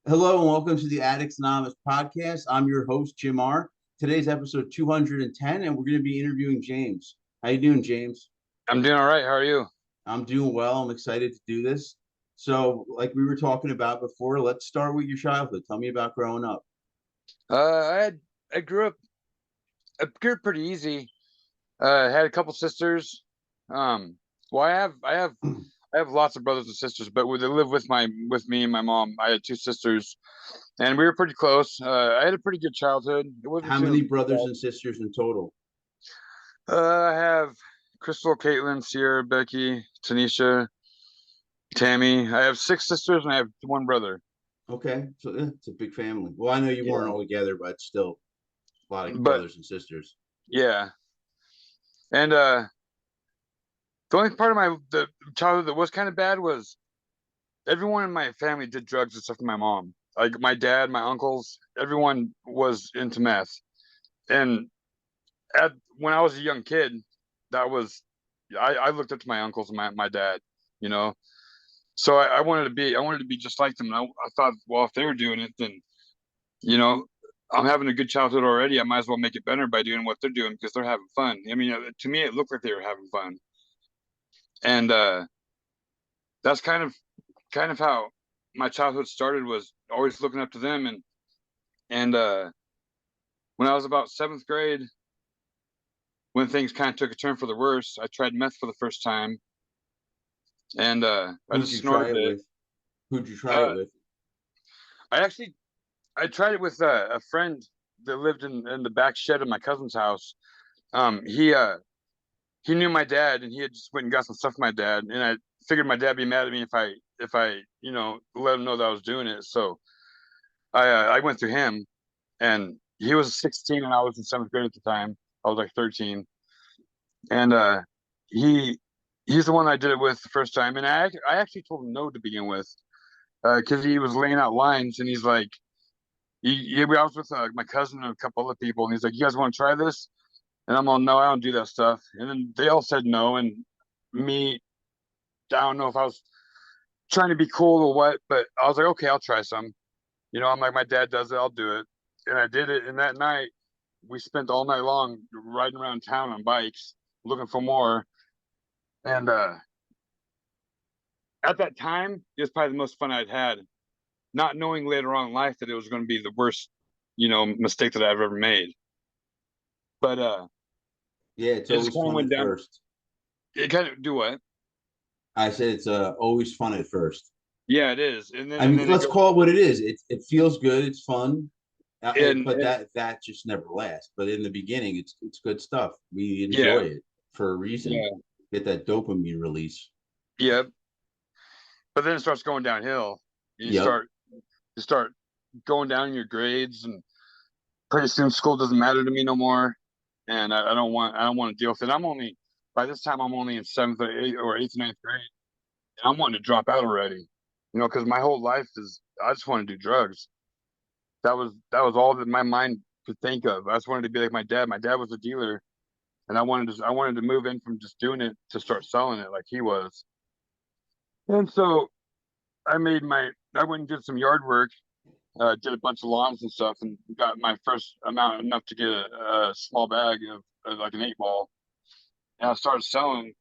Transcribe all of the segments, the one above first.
Hello and welcome to the Addicts Anonymous podcast. I'm your host, Jim R. Today's episode 210, and we're going to be interviewing James. How you doing, James? I'm doing all right. How are you? I'm doing well. I'm excited to do this. So, like we were talking about before, let's start with your childhood. Tell me about growing up. I grew up pretty easy. Had a couple sisters. Um, well, I have lots of brothers and sisters, but they live with me and my mom. I had two sisters, and we were pretty close. I had a pretty good childhood. It wasn't How many too brothers bad. and sisters in total? I have Crystal, Caitlin, Sierra, Becky, Tanisha, Tammy. I have six sisters and I have one brother. Okay, so yeah, it's a big family. Well, I know you weren't Yeah, all together, but still a lot of but brothers and sisters. yeah, and the only part of the childhood that was kind of bad was everyone in my family did drugs except for my mom. Like my dad, my uncles, everyone was into meth. And at when I was a young kid, that was I looked up to my uncles and my dad, you know. So I wanted to be just like them. And I thought, well, if they were doing it, then you know, I'm having a good childhood already. I might as well make it better by doing what they're doing because they're having fun. I mean, to me, it looked like they were having fun, and that's kind of how my childhood started, was always looking up to them. And when I was about seventh grade, when things kind of took a turn for the worse, I tried meth for the first time, and I Who'd just you try snorted it it. with? Who'd you try it uh, with? I actually I tried it with a friend that lived in the back shed of my cousin's house. um he uh he knew my dad, and he had just went and got some stuff from my dad, and I figured my dad would be mad at me if I let him know that I was doing it. So I went through him, and he was 16 and I was in seventh grade at the time. I was like 13, and he he's the one I did it with the first time, and I actually told him no to begin with, because he was laying out lines, and he's like, I was with my cousin and a couple other people, and he's like, "You guys want to try this?" And I'm all, "No, I don't do that stuff." And then they all said no, and me, I don't know if I was trying to be cool or what, but I was like, "Okay, I'll try some." I'm like, my dad does it, I'll do it. And I did it. And that night, we spent all night long riding around town on bikes looking for more. And at that time, it was probably the most fun I'd had, not knowing later on in life that it was going to be the worst, mistake that I've ever made. But Yeah, it's it just always kind of fun went at down. first. It kind of do what? I said it's always fun at first. Yeah, it is. And then I and mean, then it let's goes. call it what it is. It feels good. It's fun, but And that just never lasts. But in the beginning, it's good stuff. We enjoy yeah, it for a reason. yeah, Get that dopamine release. yeah. But then it starts going downhill. You Yep. start you start going down in your grades, and pretty soon school doesn't matter to me no more, and I don't want to deal with it. By this time I'm only in seventh or eighth or ninth grade, and I'm wanting to drop out already. Because my whole life is I just want to do drugs. That was all that my mind could think of. I just wanted to be like my dad. My dad was a dealer, and I wanted to move in from just doing it to start selling it like he was. And so I went and did some yard work, did a bunch of lawns and stuff, and got my first amount enough to get a small bag of like an 8 ball. And I started selling,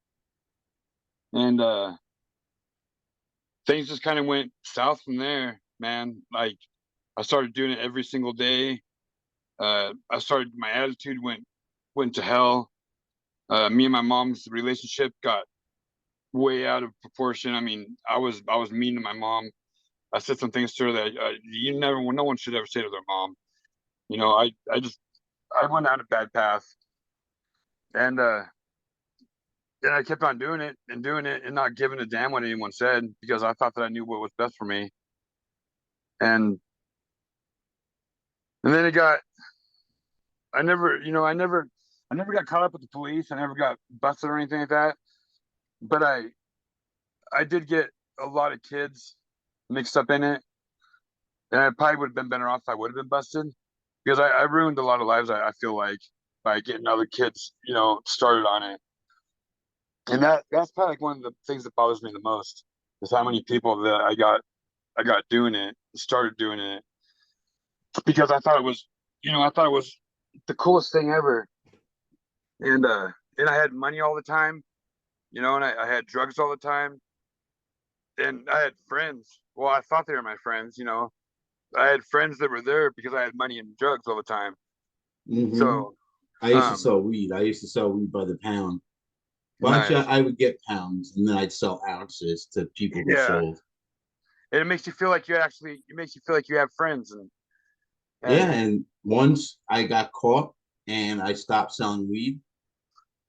and things just kind of went south from there, man. Like I started doing it every single day. My attitude went to hell. Me and my mom's relationship got way out of proportion. I mean, I was mean to my mom. I said some things to her that no one should ever say to their mom. I went down a bad path, and then I kept on doing it and not giving a damn what anyone said, because I thought that I knew what was best for me. And and then it got I never you know I never got caught up with the police. I never got busted or anything like that. But I did get a lot of kids mixed up in it, and I probably would have been better off if I would have been busted, because I ruined a lot of lives. I feel like, by getting other kids started on it. And that's probably like one of the things that bothers me the most, is how many people that I got doing it. started doing it because I thought it was, the coolest thing ever. And I had money all the time, and I had drugs all the time, and I had friends. Well, I thought they were my friends. I had friends that were there because I had money and drugs all the time. Mm-hmm. So, I used to um, sell weed. I used to sell weed by the pound. Well, actually, nice. I would get pounds and then I'd sell ounces to people who Yeah. sold. And it makes you feel like it makes you feel like you have friends Yeah, and and once I got caught and I stopped selling weed,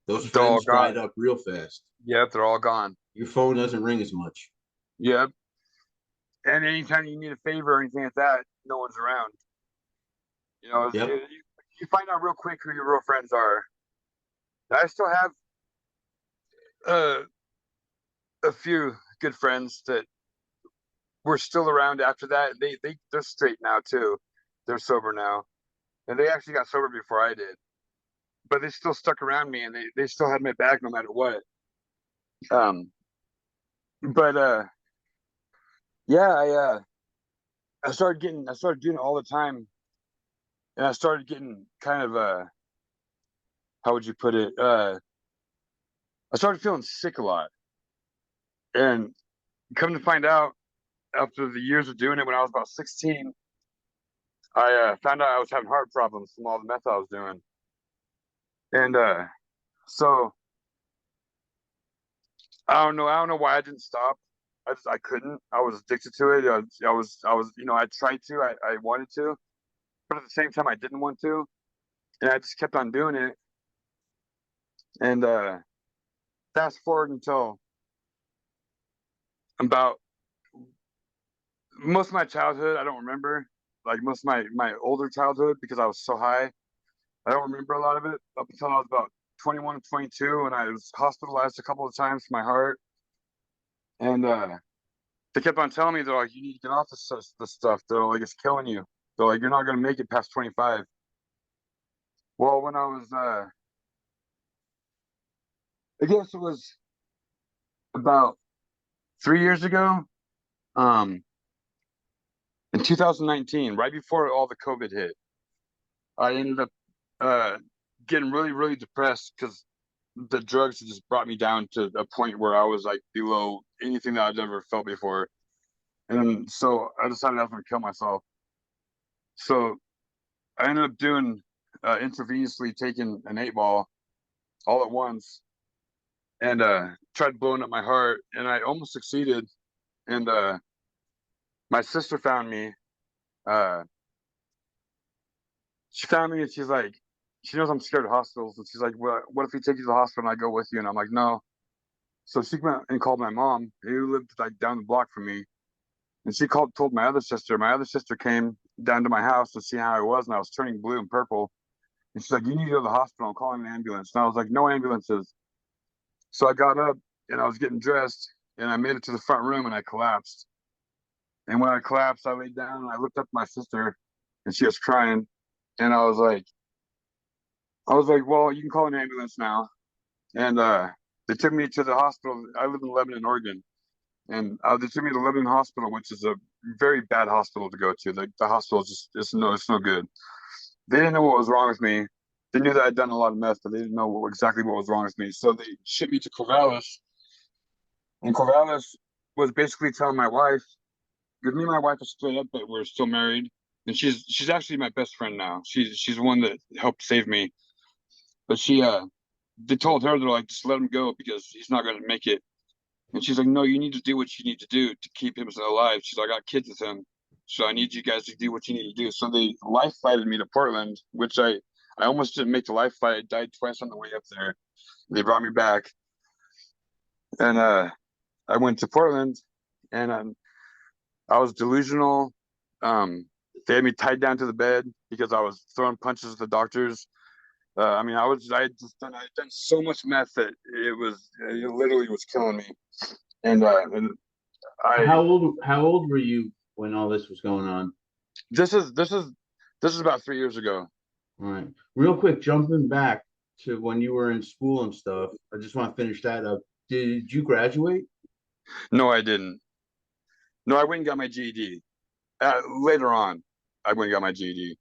those they're all friends dried gone. up real fast. Yep, they're all gone. Your phone doesn't ring as much. Yep. And anytime you need a favor or anything like that, no one's around. Yep. You find out real quick who your real friends are. I still have uh, a few good friends that were still around after that. They're straight now too. They're sober now, and they actually got sober before I did. But they still stuck around me, and they still had my back no matter what. Um, but yeah, I started doing it all the time, and I started getting kind of how would you put it? I started feeling sick a lot, and come to find out, after the years of doing it, when I was about 16, I found out I was having heart problems from all the meth I was doing, and so I don't know why I didn't stop. I couldn't. I was addicted to it. I tried to. I wanted to, but at the same time, I didn't want to, and I just kept on doing it. And fast forward until about most of my childhood, I don't remember. Like most of my older childhood, because I was so high, I don't remember a lot of it up until I was about 21 and 22, and I was hospitalized a couple of times for my heart. And they kept on telling me, they're like, you need to get off this stuff. They're like, it's killing you. They're like, you're not gonna make it past 25. Well, when I was I guess it was about 3 years ago, um, in 2019, right before all the COVID hit, I ended up uh getting really, really depressed because the drugs had just brought me down to a point where I was like below anything that I'd ever felt before. And so I decided I was gonna kill myself. So I ended up doing intravenously taking an 8 ball all at once and tried blowing up my heart, and I almost succeeded. And my sister found me. Uh, she found me, and she's like, she knows I'm scared of hospitals, and she's like, "Well, what if we take you to the hospital and I go with you?" And I'm like, "No." So she went and called my mom, who lived like down the block from me, and she told my other sister. My other sister came down to my house to see how I was, and I was turning blue and purple. And she's like, "You need to go to the hospital. I'm calling an ambulance." And I was like, "No ambulances." So I got up and I was getting dressed, and I made it to the front room, and I collapsed. And when I collapsed, I laid down and I looked up at my sister, and she was crying. And I was like, "Well, you can call an ambulance now." And they took me to the hospital. I live in Lebanon, Oregon, and they took me to Lebanon Hospital, which is a very bad hospital to go to. The hospital is just it's no good. They didn't know what was wrong with me. They knew that I'd done a lot of meth, but they didn't know exactly what was wrong with me. So they shipped me to Corvallis, and Corvallis was basically telling my wife, because me and my wife are split up, but we're still married, and she's actually my best friend now. She's the one that helped save me. But they told her, they're like, just let him go because he's not gonna make it. And she's like, no, you need to do what you need to do to keep him alive. She's like, I got kids with him, so I need you guys to do what you need to do. So they life flighted me to Portland, which I almost didn't make the life flight. I died twice on the way up there. They brought me back, and I went to Portland, and I was delusional. Um, they had me tied down to the bed because I was throwing punches at the doctors. I mean, I had done so much meth that it literally was killing me. And I How old were you when all this was going on? this is this is this is about 3 years ago. All right. Real quick, jumping back to when you were in school and stuff. I just want to finish that up. Did you graduate? No, I didn't. No, I went and got my GED. Later on, I went and got my GED.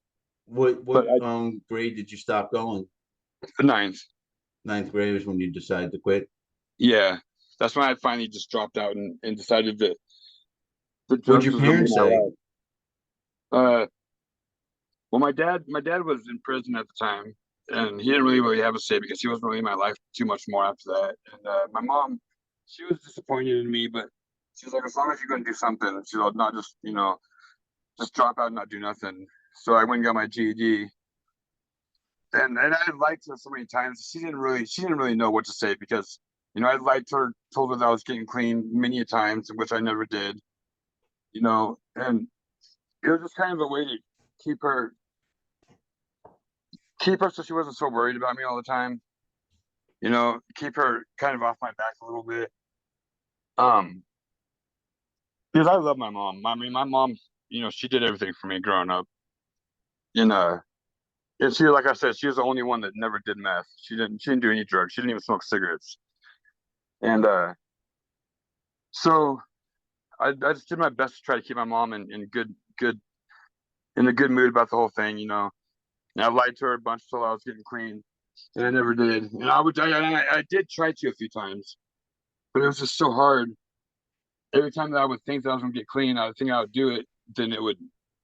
What But what grade did you stop going? the ninth, Ninth grade was when you decided to quit. yeah, that's when I finally just dropped out and decided that the What'd drugs your was gonna be parents my say? life. Well, my dad was in prison at the time, and he didn't really have a say because he wasn't really in my life too much more after that. And my mom, she was disappointed in me, but she was like, as long as you're gonna do something, she's like, not just just drop out and not do nothing. So I went and got my GED, and I liked her so many times. She didn't really know what to say because I liked her, told her that I was getting clean many a times, which I never did. And it was just kind of a way to keep her keep her so she wasn't so worried about me all the time. Keep her kind of off my back a little bit. Um, because I love my mom. I mean, my mom, she did everything for me growing up. And and she, like I said, she was the only one that never did meth. She didn't do any drugs. She didn't even smoke cigarettes. And so I just did my best to try to keep my mom in a good mood about the whole thing. And I lied to her a bunch till I was getting clean, and I never did. And I did try to a few times, but it was just so hard. Every time that I would think that I was gonna get clean, I would think I would do it, then it would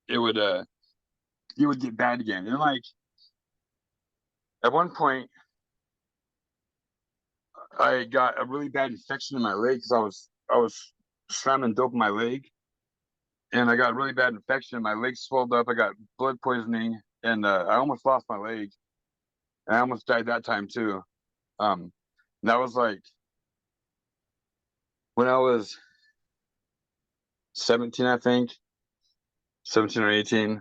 it would get bad again. And like at one point, I got a really bad infection in my leg because I was slamming dope in my leg, and I got a really bad infection. My leg swelled up. I got blood poisoning, and I almost lost my leg. And I almost died that time too. That was like when I was 17, I think, 17 or 18.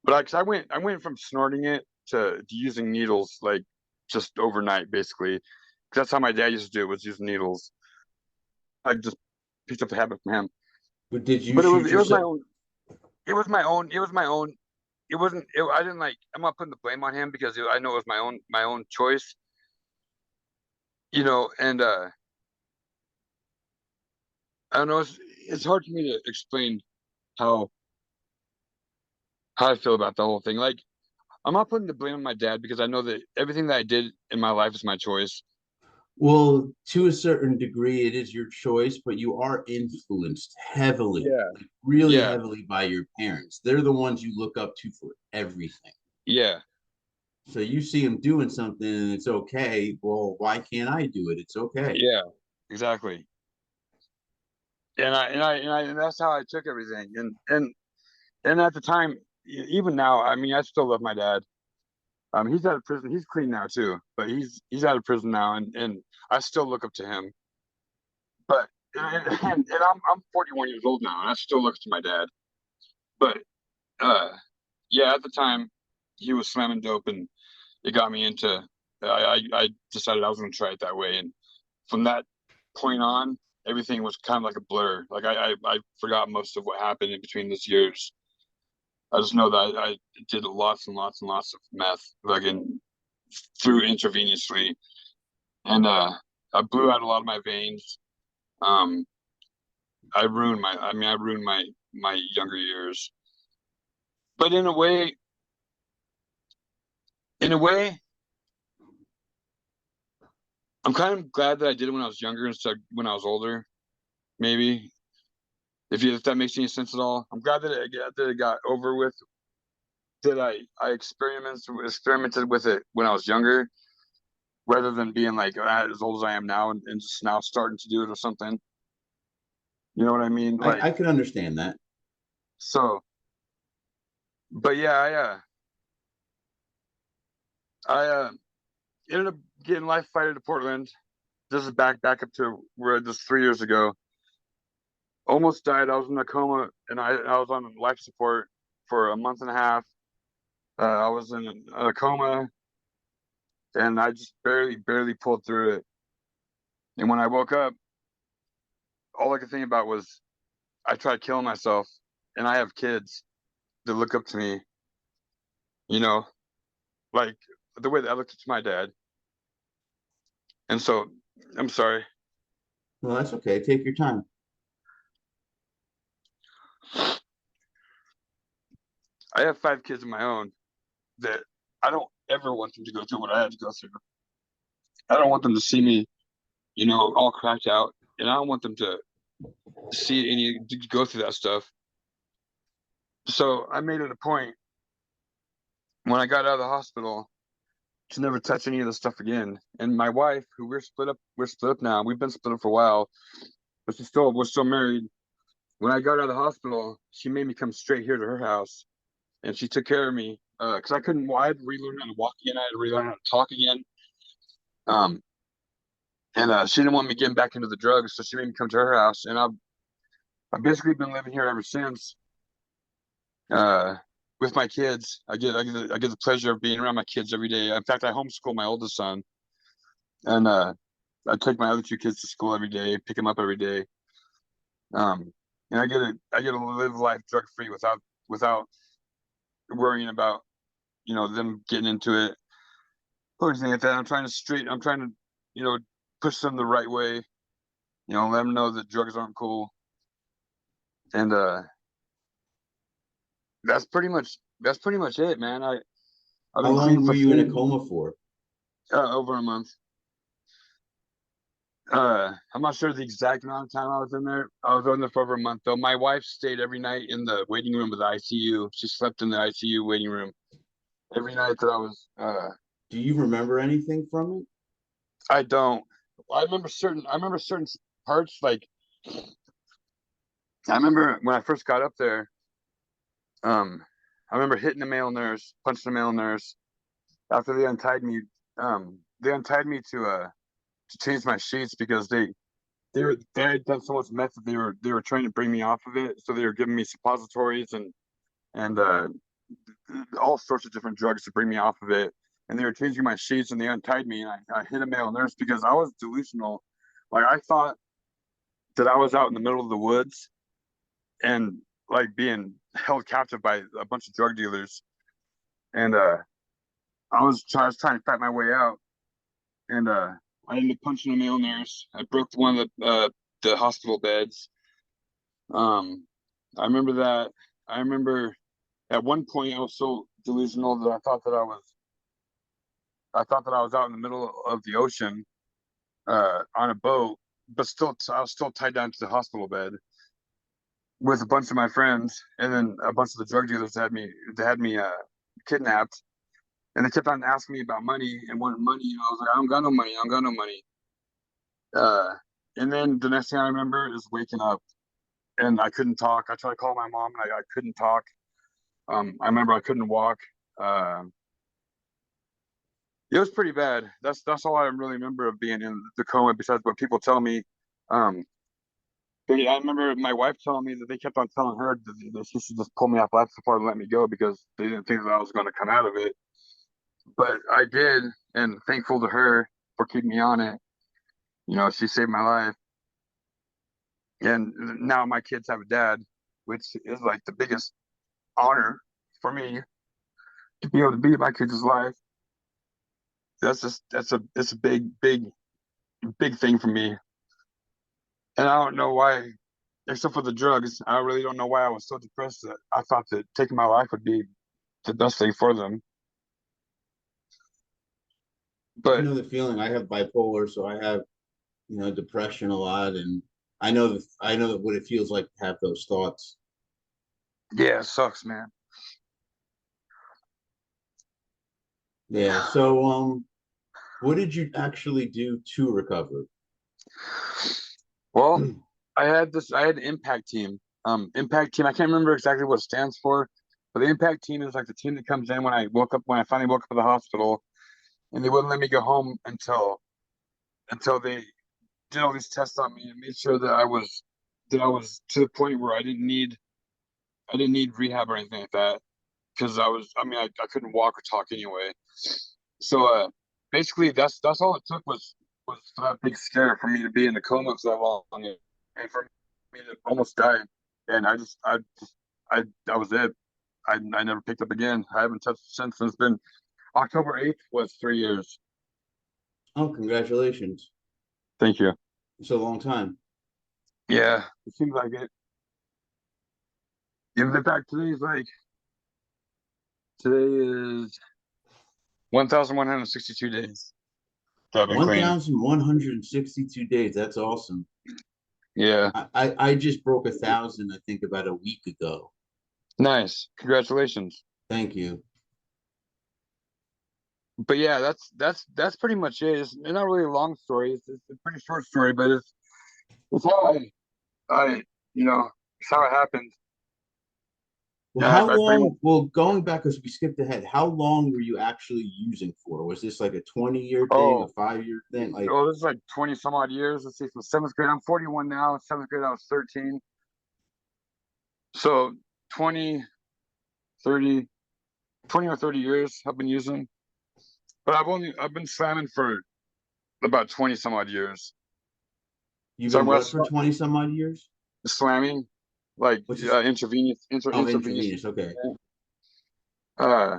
But 'cause I went from snorting it to using needles like just overnight, basically. 'Cause that's how my dad used to do it, was use needles. I just picked up the habit from him. But did you But it was shoot it was my yourself? own. It was my own. It was my own. It wasn't. I didn't like. I'm not putting the blame on him because I know it was my own choice. And I don't know. It's hard for me to explain how how I feel about the whole thing. Like I'm not putting the blame on my dad because I know that everything that I did in my life is my choice. Well, to a certain degree, it is your choice, but you are influenced heavily, Yeah. like really Yeah. heavily by your parents. They're the ones you look up to for everything. Yeah. So you see them doing something and it's okay. Well, why can't I do it? It's okay. Yeah. Exactly. And that's how I took everything. And at the time, even now, I mean, I still love my dad. He's out of prison. He's clean now too, but he's out of prison now, and I still look up to him. But and I'm 41 years old now, and I still look to my dad. But uh, yeah, at the time, he was slamming dope, and it got me into. I decided I was going to try it that way, and from that point on, everything was kind of like a blur. Like I forgot most of what happened in between those years. I just know that I did lots and lots and lots of meth, like through intravenously, and I blew out a lot of my veins. Um, I ruined my younger years. But in a way, I'm kind of glad that I did it when I was younger instead of when I was older. Maybe if that makes any sense at all. I'm glad that it got over with. That I experimented with it when I was younger, rather than being like as old as I am now and just now starting to do it or something. You know what I mean? Like I can understand that. so. But yeah, I ended up getting life flighted to Portland. This is back up to where this 3 years ago. Almost died. I was in a coma, and I was on life support for a month and a half. I was in a coma, and I just barely pulled through it. And when I woke up, all I could think about was I tried killing myself, and I have kids that look up to me. You know, like the way that I looked up to my dad. And so, I'm sorry. Well, that's okay. Take your time. I have 5 kids of my own that I don't ever want them to go through what I had to go through. I don't want them to see me, all cracked out, and I don't want them to see any to go through that stuff. So I made it a point when I got out of the hospital to never touch any of this stuff again. And my wife, who we're split up now. We've been split up for a while, but we're still married. When I got out of the hospital, she made me come straight here to her house, and she took care of me because I had to relearn how to walk again. I had to relearn how to talk again. Um, and she didn't want me getting back into the drugs, so she made me come to her house, and I've basically been living here ever since. Uh, with my kids, I get the pleasure of being around my kids every day. In fact, I homeschool my oldest son, and I take my other 2 kids to school every day, pick them up every day. Um, and I get to live life drug free without worrying about them getting into it or anything like that. I'm trying to push them the right way. Let them know that drugs aren't cool, and that's pretty much it, man. I've How been clean long were for you in a coma for? over a month. I'm not sure the exact amount of time I was in there. I was in there for over a month though. My wife stayed every night in the waiting room of the ICU. She slept in the ICU waiting room every night that I was. Do you remember anything from it? I don't. I remember certain parts. Like I remember when I first got up there. Um, I remember hitting the male nurse, punching the male nurse. After they untied me to change my sheets because they had done so much meth that they were trying to bring me off of it. So they were giving me suppositories and all sorts of different drugs to bring me off of it. And they were changing my sheets and they untied me and I hit a male nurse because I was delusional. Like I thought that I was out in the middle of the woods and like being held captive by a bunch of drug dealers. And I was trying to fight my way out and I ended up punching a male nurse. I broke one of the hospital beds. Um, I remember that. I remember at one point I was so delusional that I thought that I was out in the middle of the ocean on a boat, but still I was still tied down to the hospital bed with a bunch of my friends, and then a bunch of the drug dealers had me kidnapped, and they kept on asking me about money and wanted money, and I was like, I don't got no money, I don't got no money. Uh, and then the next thing I remember is waking up and I couldn't talk. I tried to call my mom and I couldn't talk. I remember I couldn't walk. Uh, it was pretty bad. That's all I really remember of being in the coma, besides what people tell me. Um, but yeah, I remember my wife telling me that they kept on telling her that she should just pull me off life support and let me go because they didn't think that I was going to come out of it. But I did, and thankful to her for keeping me on it. She saved my life, and now my kids have a dad, which is like the biggest honor for me to be able to be in my kids' life. It's a big thing for me. And I don't know why, except for the drugs, I really don't know why I was so depressed that I thought that taking my life would be the best thing for them. I But know the feeling. I have bipolar, so I have, depression a lot, and I know what it feels like to have those thoughts. yeah, it sucks, man. Yeah. So, what did you actually do to recover? Well, I had an impact team. Impact team, I can't remember exactly what it stands for, but the impact team is like the team that comes in when I finally woke up at the hospital and they wouldn't let me go home until they did all these tests on me and made sure that I was to the point where I didn't need rehab or anything like that because I couldn't walk or talk anyway. So basically that's all it took was that big scare for me to be in the coma for so long and for me to almost die. And I was it. I never picked up again. I haven't touched it since. It's been October 8th was 3 years. Oh, congratulations! Thank you. It's a long time. Yeah, it seems like it. In fact, today's like Today is 1,162 days that I've been clean. 1,162 days. That's awesome. Yeah, I just broke 1,000, I think, about a week ago. nice. Congratulations. Thank you. But yeah, that's pretty much it. It's not really a long story. It's a pretty short story, but it's how I it's how it happened. Well, Yeah, how I pretty much. long? Well, going back because we skipped ahead, how long were you actually using for? Was this like a 20-year thing, a Oh, 5-year thing? Like, oh, this is like 20 some odd years. Let's see, from seventh grade. I'm 41 now. Seventh grade, I was 13. So 20, 30, 20 or 30 years I've been using. But I've been slamming for about 20 some odd years. you've So I been what was for 20 some odd years? slamming, like What's this? Oh, intravenous. intravenous. Okay. Uh,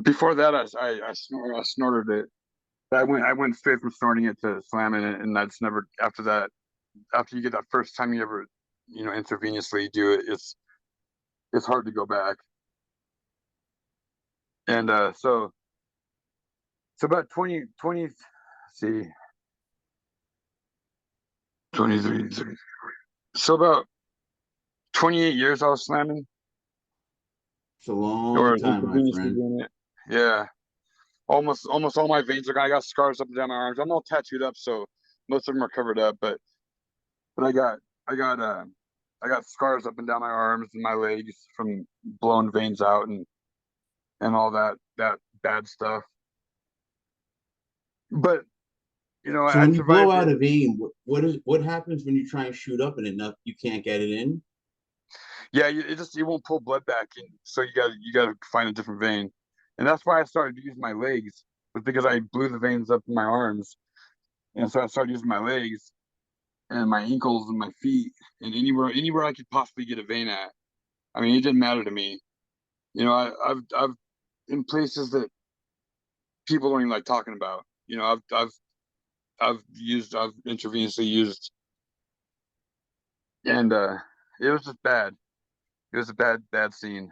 Before that, I snorted it. I went straight from snorting it to slamming it, and that's never after that. After you get that first time you ever, intravenously do it, it's hard to go back. And so about 20, let's see, 23, 30. So about 28 years I was slamming It's a long or time, my intravenously friend. doing it. Yeah, almost all my veins are. I got scars up and down my arms. I'm all tattooed up, so most of them are covered up. But I got I got scars up and down my arms and my legs from blown veins out and all that bad stuff. But So I when you blow survived out it. a vein, what happens when you try and shoot up and enough you can't get it in? Yeah, it won't pull blood back in, so you got to find a different vein, and that's why I started using my legs, was because I blew the veins up in my arms, and so I started using my legs and my ankles and my feet and anywhere I could possibly get a vein at. I mean, it didn't matter to me. I've in places that people don't even like talking about. I've intravenously used, and it was just bad. It was a bad scene.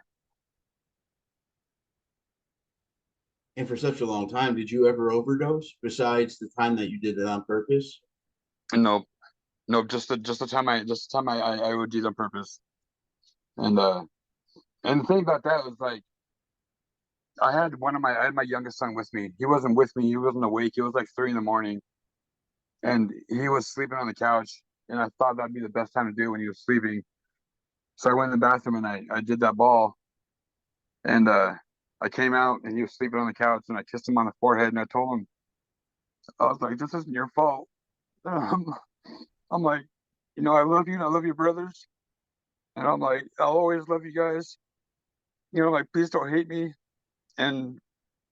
And for such a long time, did you ever overdose besides the time that you did it on purpose? And no, no, just the time I OD'd on purpose. And the thing about that was like I had my youngest son with me. He wasn't with me. He wasn't awake. It was like 3 in the morning, and he was sleeping on the couch. And I thought that'd be the best time to do it when he was sleeping. So I went in the bathroom and I did that ball, and I came out and he was sleeping on the couch, and I kissed him on the forehead and I told him, I was like, "This isn't your fault." I'm like, I love you and I love your brothers, and I'm like, I'll always love you guys. Like, please don't hate me. And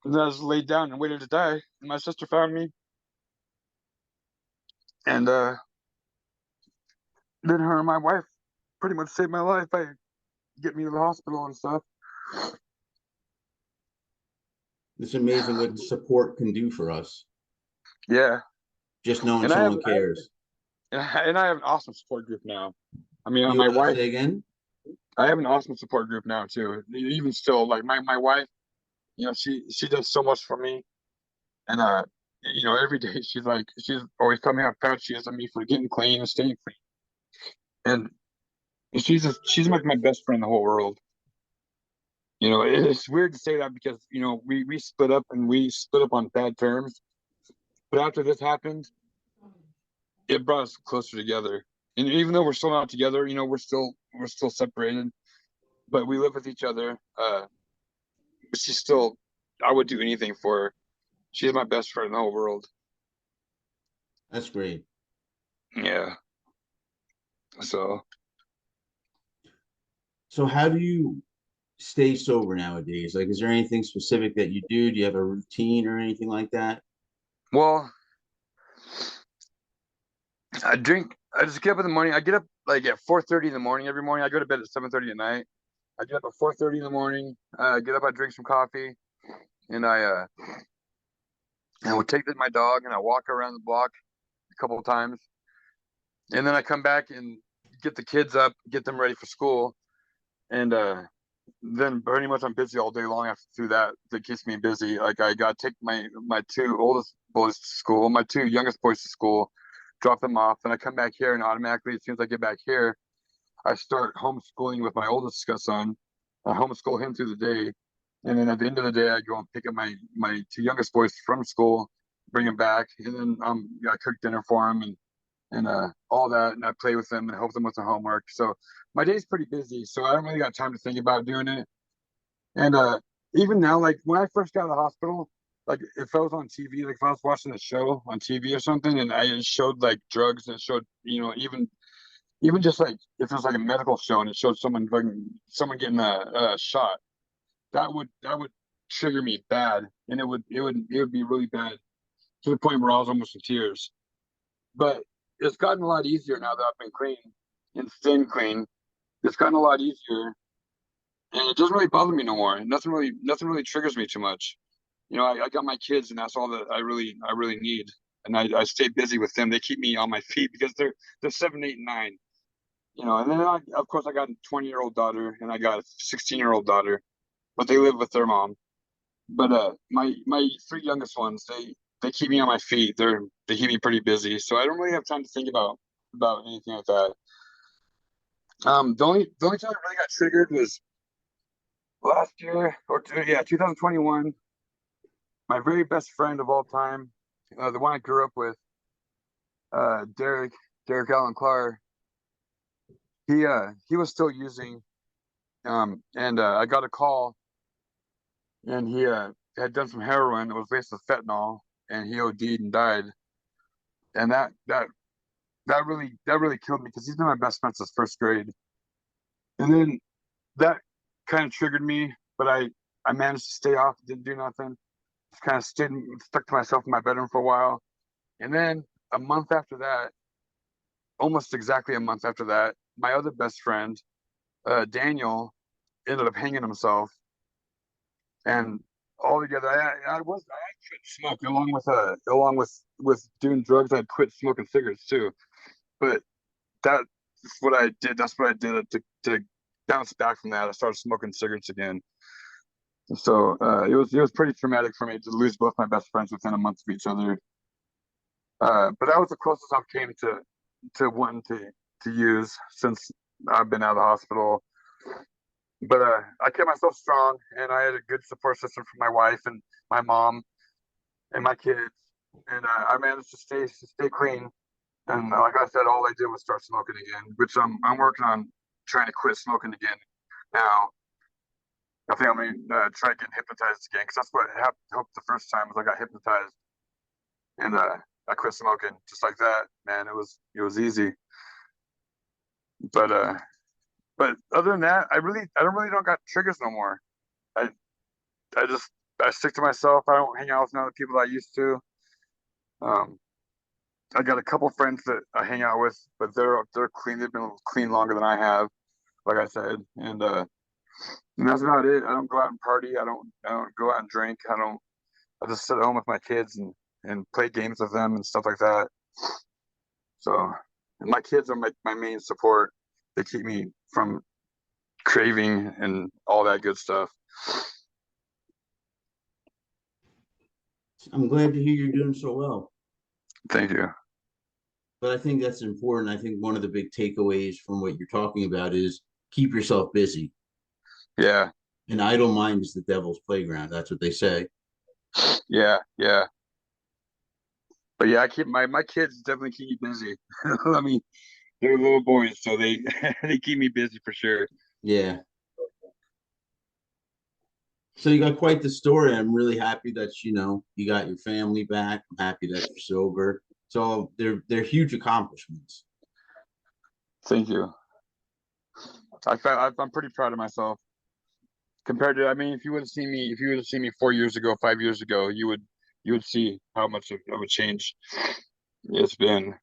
then I was laid down and waited to die. And my sister found me, and then her and my wife pretty much saved my life by getting me to the hospital and stuff. It's amazing what support can do for us. Yeah, Just knowing and I have someone cares. and I have an awesome support group now. I mean, You my wife, say again? I have an awesome support group now too. Even still, like my wife, she does so much for me, and every day she's always telling me how proud she is of me for getting clean and staying clean, and she's like my best friend in the whole world. It's weird to say that because we split up and we split up on bad terms, but after this happened, it brought us closer together. And even though we're still not together, we're still separated, but we live with each other. She's still, I would do anything for her. She's my best friend in the whole world. That's great. Yeah. So, So how do you stay sober nowadays? Like, is there anything specific that you do? Do you have a routine or anything like that? well, I drink. I just get up in the morning. I get up like at 4:30 in the morning every morning. I go to bed at 7:30 at night. I get up at 4:30 in the morning. Get up. I drink some coffee, and I would take my dog and I walk around the block a couple of times, and then I come back and get the kids up, get them ready for school, and then pretty much I'm busy all day long after through that. That keeps me busy. Like I got to take my two oldest boys to school, my two youngest boys to school, drop them off, and I come back here, and automatically as soon as I get back here, I start homeschooling with my oldest son. I homeschool him through the day, and then at the end of the day, I go and pick up my two youngest boys from school, bring them back, and then I cook dinner for them and all that, and I play with them and help them with their homework. So my day's pretty busy, so I don't really got time to think about doing it. And even now, like when I first got out of the hospital, like if I was on TV, like if I was watching a show on TV or something, and I it showed like drugs, and it showed even just like if it was like a medical show and it showed someone getting a shot, that would trigger me bad, and it would be really bad to the point where I was almost in tears. But it's gotten a lot easier now that I've been clean and staying clean. It's gotten a lot easier, and it doesn't really bother me no more. Nothing really triggers me too much. I got my kids, and that's all that I really need. And I stay busy with them. They keep me on my feet because they're 7, 8, and 9. And then of course I got a 20-year-old daughter and I got a 16-year-old daughter, but they live with their mom. But my three youngest ones, they keep me on my feet. They keep me pretty busy, so I don't really have time to think about anything like that. The only time I really got triggered was last year yeah, 2021. My very best friend of all time, the one I grew up with, Derek Allen Clark. He was still using, and I got a call, and he had done some heroin that was laced with fentanyl, and he OD'd and died. And that really killed me because he's been my best friend since first grade. And then that kind of triggered me, but I managed to stay off, didn't do nothing, just kind of stuck to myself in my bedroom for a while. And then a month after that, almost exactly a month after that, my other best friend, Daniel, ended up hanging himself. And all together, I quit smoking along with doing drugs. I'd quit smoking cigarettes too. But that's what I did. That's what I did to bounce back from that. I started smoking cigarettes again. So it was pretty traumatic for me to lose both my best friends within a month of each other. But that was the closest I've came to wanting to use since I've been out of the hospital. But I kept myself strong, and I had a good support system from my wife and my mom and my kids, and I managed to stay clean. And like I said, all I did was start smoking again, which I'm working on trying to quit smoking again now. I think I'm gonna try getting hypnotized again because that's what happened the first time was I got hypnotized, and I quit smoking just like that. Man, it was easy. But but other than that, I don't got triggers no more. I I just I stick to myself. I don't hang out with none of the people that I used to. Um, I got a couple friends that I hang out with, but they're clean. They've been clean longer than I have, like I said, and that's about it. I don't go out and party. I don't go out and drink. I just sit at home with my kids and play games with them and stuff like that. So, and my kids are my main support. They keep me from craving and all that good stuff. I'm glad to hear you're doing so well. Thank you. But I think that's important. I think one of the big takeaways from what you're talking about is keep yourself busy. Yeah, An idle mind is the devil's playground. That's what they say. yeah, yeah. But yeah, I keep my kids definitely keep me busy. I mean, they're little boys, so they they keep me busy for sure. Yeah. So you got quite the story. I'm really happy that you got your family back. I'm happy that you're sober. So they're huge accomplishments. Thank you. I'm pretty proud of myself compared to. I mean, if you would have seen me 4 years ago, 5 years ago, you would see how much of a change it's been.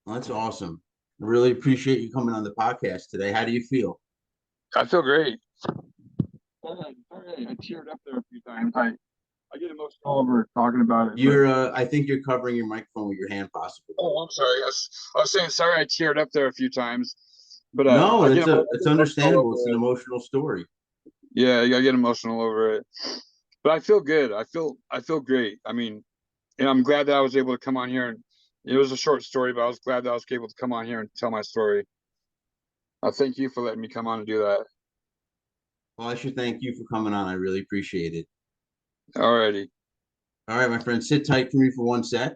Well, that's awesome. I really appreciate you coming on the podcast today. How do you feel? I feel great. I teared up there a few times. I get emotional over talking about it. I think you're covering your microphone with your hand, possibly. Oh, I'm sorry. I was saying sorry. I teared up there a few times. But No, I it's get emotional understandable. It's over an it. emotional story. Yeah, I get emotional over it. But I feel good. I feel great. I mean, and I'm glad that I was able to come on here and it was a short story, but I was glad that I was able to come on here and tell my story. Thank you for letting me come on and do that. Well, I should thank you for coming on. I really appreciate it. Alrighty. All right, my friend, sit tight for me for one sec.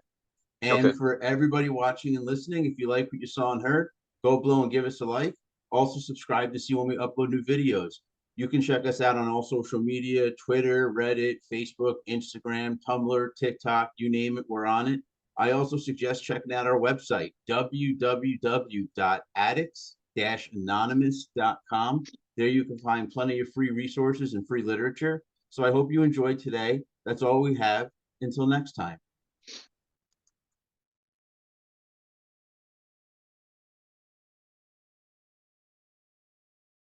Okay. And for everybody watching and listening, if you like what you saw and heard, go below and give us a like. Also, subscribe to see when we upload new videos. You can check us out on all social media: Twitter, Reddit, Facebook, Instagram, Tumblr, TikTok, you name it, we're on it. I also suggest checking out our website, www.addicts-anonymous.com. There you can find plenty of free resources and free literature. So I hope you enjoyed today. That's all we have. Until next time.